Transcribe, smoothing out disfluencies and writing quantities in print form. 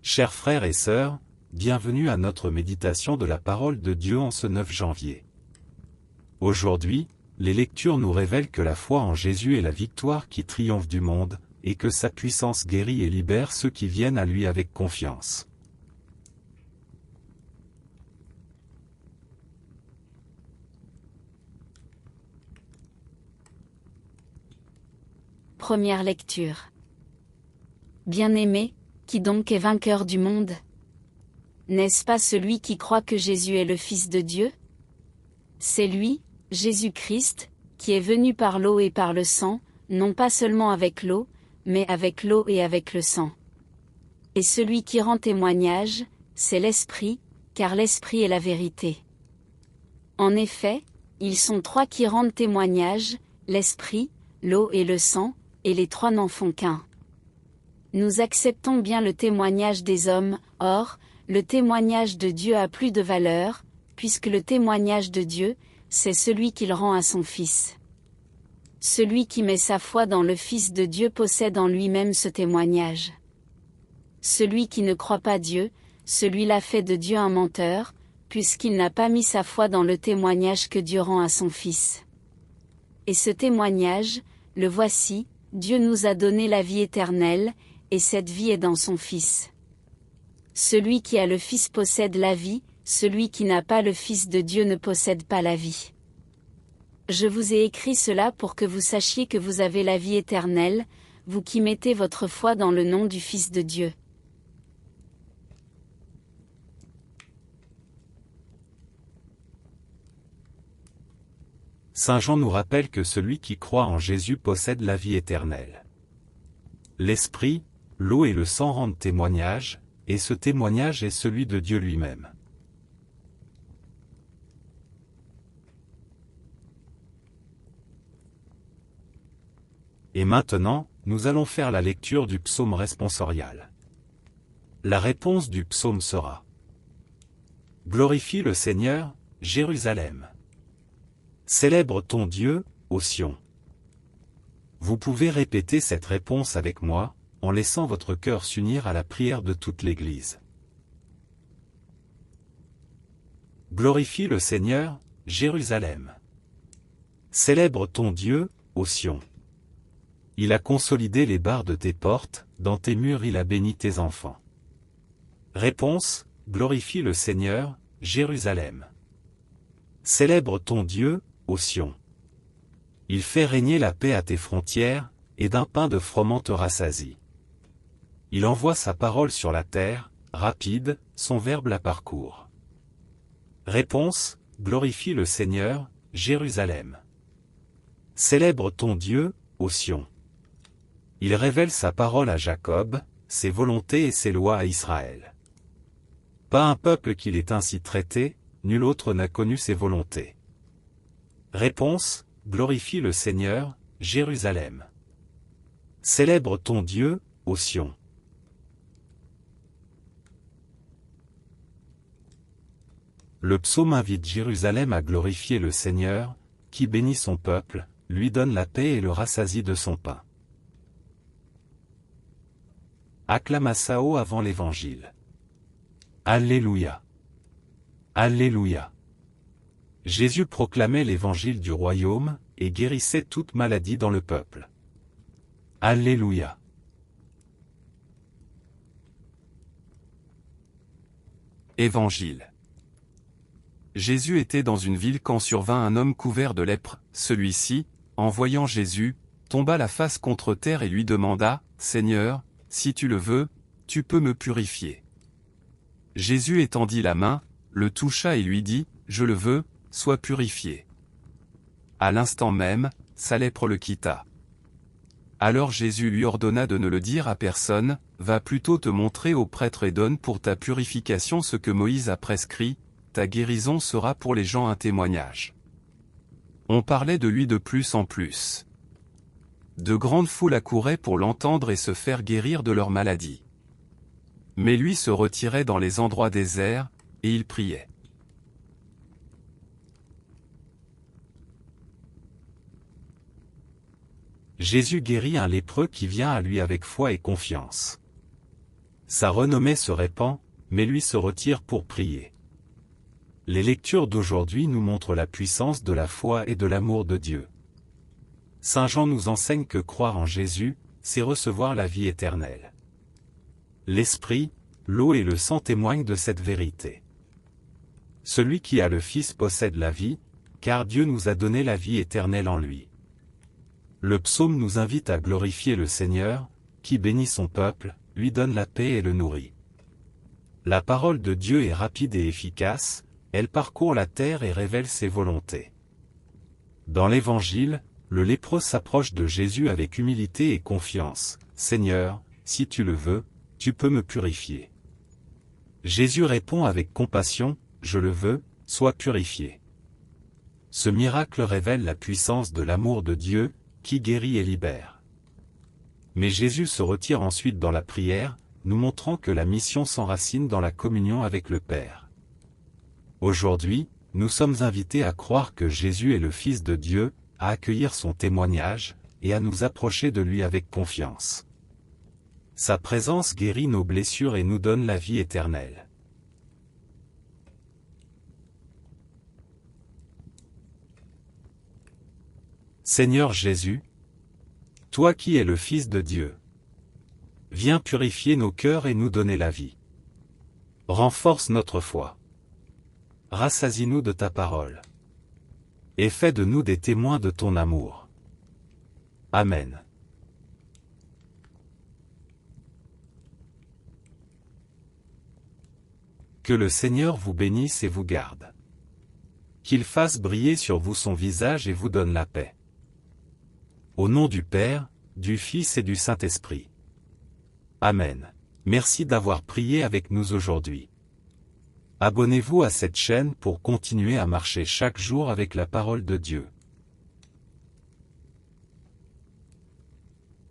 Chers frères et sœurs, bienvenue à notre méditation de la parole de Dieu en ce 9 janvier. Aujourd'hui, les lectures nous révèlent que la foi en Jésus est la victoire qui triomphe du monde, et que sa puissance guérit et libère ceux qui viennent à lui avec confiance. Première lecture. Bien-aimé, qui donc est vainqueur du monde? N'est-ce pas celui qui croit que Jésus est le Fils de Dieu? C'est lui, Jésus-Christ, qui est venu par l'eau et par le sang, non pas seulement avec l'eau, mais avec l'eau et avec le sang. Et celui qui rend témoignage, c'est l'Esprit, car l'Esprit est la vérité. En effet, ils sont trois qui rendent témoignage, l'Esprit, l'eau et le sang, et les trois n'en font qu'un. Nous acceptons bien le témoignage des hommes, or, le témoignage de Dieu a plus de valeur, puisque le témoignage de Dieu, c'est celui qu'il rend à son Fils. Celui qui met sa foi dans le Fils de Dieu possède en lui-même ce témoignage. Celui qui ne croit pas Dieu, celui-là fait de Dieu un menteur, puisqu'il n'a pas mis sa foi dans le témoignage que Dieu rend à son Fils. Et ce témoignage, le voici, Dieu nous a donné la vie éternelle, et cette vie est dans son Fils. Celui qui a le Fils possède la vie, celui qui n'a pas le Fils de Dieu ne possède pas la vie. Je vous ai écrit cela pour que vous sachiez que vous avez la vie éternelle, vous qui mettez votre foi dans le nom du Fils de Dieu. Saint Jean nous rappelle que celui qui croit en Jésus possède la vie éternelle. L'Esprit, l'eau et le sang rendent témoignage, et ce témoignage est celui de Dieu lui-même. Et maintenant, nous allons faire la lecture du psaume responsorial. La réponse du psaume sera: Glorifie le Seigneur, Jérusalem. Célèbre ton Dieu, ô Sion. Vous pouvez répéter cette réponse avec moi, en laissant votre cœur s'unir à la prière de toute l'Église. Glorifie le Seigneur, Jérusalem. Célèbre ton Dieu, ô Sion. Il a consolidé les barres de tes portes, dans tes murs il a béni tes enfants. Réponse: glorifie le Seigneur, Jérusalem. Célèbre ton Dieu, ô Sion. Il fait régner la paix à tes frontières, et d'un pain de froment te rassasie. Il envoie sa parole sur la terre, rapide, son verbe la parcourt. Réponse: glorifie le Seigneur, Jérusalem. Célèbre ton Dieu, ô Sion. Il révèle sa parole à Jacob, ses volontés et ses lois à Israël. Pas un peuple qu'il ait ainsi traité, nul autre n'a connu ses volontés. Réponse: glorifie le Seigneur, Jérusalem. Célèbre ton Dieu, ô Sion. Le psaume invite Jérusalem à glorifier le Seigneur, qui bénit son peuple, lui donne la paix et le rassasie de son pain. Acclamatio avant l'Évangile. Alléluia. Alléluia. Jésus proclamait l'évangile du royaume, et guérissait toute maladie dans le peuple. Alléluia. Évangile. Jésus était dans une ville quand survint un homme couvert de lèpre. Celui-ci, en voyant Jésus, tomba la face contre terre et lui demanda: « Seigneur, si tu le veux, tu peux me purifier. » Jésus étendit la main, le toucha et lui dit: « Je le veux, sois purifié. » À l'instant même, sa lèpre le quitta. Alors Jésus lui ordonna de ne le dire à personne: « Va plutôt te montrer au prêtre et donne pour ta purification ce que Moïse a prescrit, ta guérison sera pour les gens un témoignage. » On parlait de lui de plus en plus. De grandes foules accouraient pour l'entendre et se faire guérir de leur maladie. Mais lui se retirait dans les endroits déserts, et il priait. Jésus guérit un lépreux qui vient à lui avec foi et confiance. Sa renommée se répand, mais lui se retire pour prier. Les lectures d'aujourd'hui nous montrent la puissance de la foi et de l'amour de Dieu. Saint Jean nous enseigne que croire en Jésus, c'est recevoir la vie éternelle. L'Esprit, l'eau et le sang témoignent de cette vérité. Celui qui a le Fils possède la vie, car Dieu nous a donné la vie éternelle en lui. Le psaume nous invite à glorifier le Seigneur, qui bénit son peuple, lui donne la paix et le nourrit. La parole de Dieu est rapide et efficace, elle parcourt la terre et révèle ses volontés. Dans l'Évangile, le lépreux s'approche de Jésus avec humilité et confiance. « Seigneur, si tu le veux, tu peux me purifier. » Jésus répond avec compassion, « Je le veux, sois purifié. » Ce miracle révèle la puissance de l'amour de Dieu, qui guérit et libère. Mais Jésus se retire ensuite dans la prière, nous montrant que la mission s'enracine dans la communion avec le Père. Aujourd'hui, nous sommes invités à croire que Jésus est le Fils de Dieu, à accueillir son témoignage, et à nous approcher de lui avec confiance. Sa présence guérit nos blessures et nous donne la vie éternelle. Seigneur Jésus, toi qui es le Fils de Dieu, viens purifier nos cœurs et nous donner la vie. Renforce notre foi. Rassasie-nous de ta parole. Et fais de nous des témoins de ton amour. Amen. Que le Seigneur vous bénisse et vous garde. Qu'il fasse briller sur vous son visage et vous donne la paix. Au nom du Père, du Fils et du Saint-Esprit. Amen. Merci d'avoir prié avec nous aujourd'hui. Abonnez-vous à cette chaîne pour continuer à marcher chaque jour avec la parole de Dieu.